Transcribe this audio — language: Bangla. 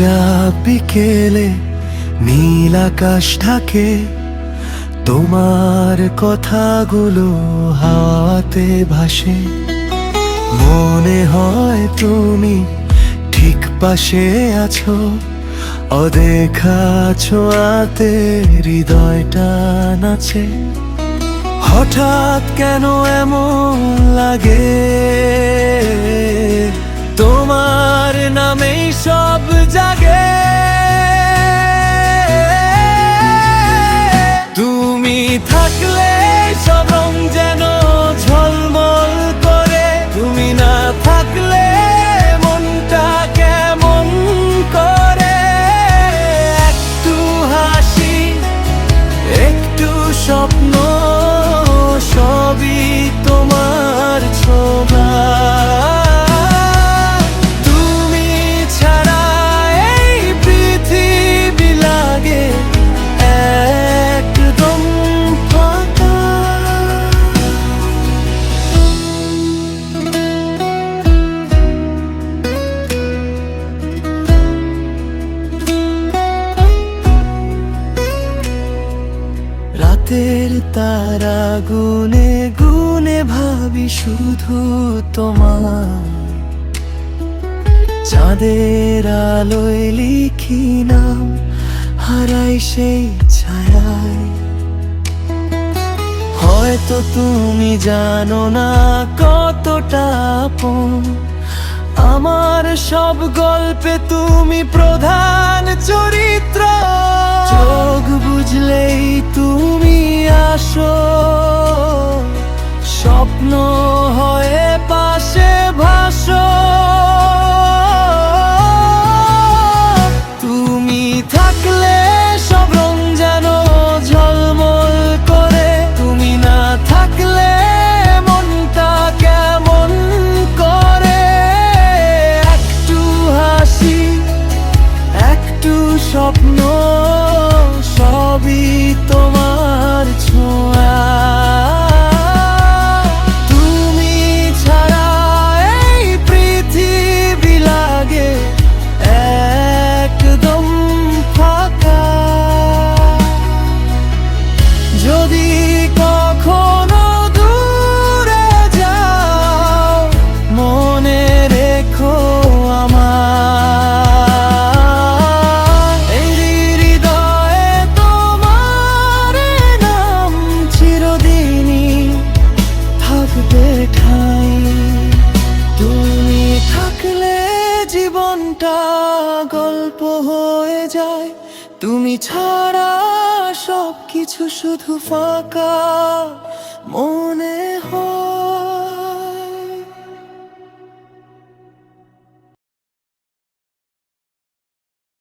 চুপচাপ বিকেলে নীল আকাশ ঢাকে, তোমার কথাগুলো হাওয়াতে ভাসে। মনে হয় তুমি ঠিক পাশে আছো, অদেখা ছোঁয়াতে হৃদয়টা নাচে। হঠাৎ কেন এমন লাগে, তোমার নামেই সব জাগে। তুমি থাকলে সব রং যেন ঝলমল করে, তুমি না থাকলে মনটা কেমন করে। একটু হাসি, একটু স্বপ্ন, সবই তোমার ছোঁয়া। তুমি ছাড়া এই পৃথিবী লাগে একদম ফাঁকা। রাতের তারা গুনে গুনে ভাবি শুধু তোমার, চাঁদের আলোয় লিখি নাম, হারাই সেই ছায়ায়। হয়তো তুমি জানো না কতটা আপন, আমার সব গল্পে তুমি প্রধান চরিত্র। চোখ বুঝলেই তুমি আসো, স্বপ্ন হয়ে পাশে ভাসো। তুমি থাকলে সব রং যেন ঝলমল করে, তুমি না থাকলে মনটা কেমন করে। একটু হাসি, একটু স্বপ্ন, সবই তোমার ছোঁয়া। তুমি ছাড়া এই পৃথিবী লাগে একদম ফাঁকা। যদি কখনো দূরে যাও, মনে রেখো আমার এই হৃদয়ে তোমার নাম চিরদিনই থাকবে ঠাঁই। তুমি থাকলে জীবনটা গল্প হয়ে যায়, তুমি ছাড়া সব কিছু শুধু ফাঁকা মনে হয়।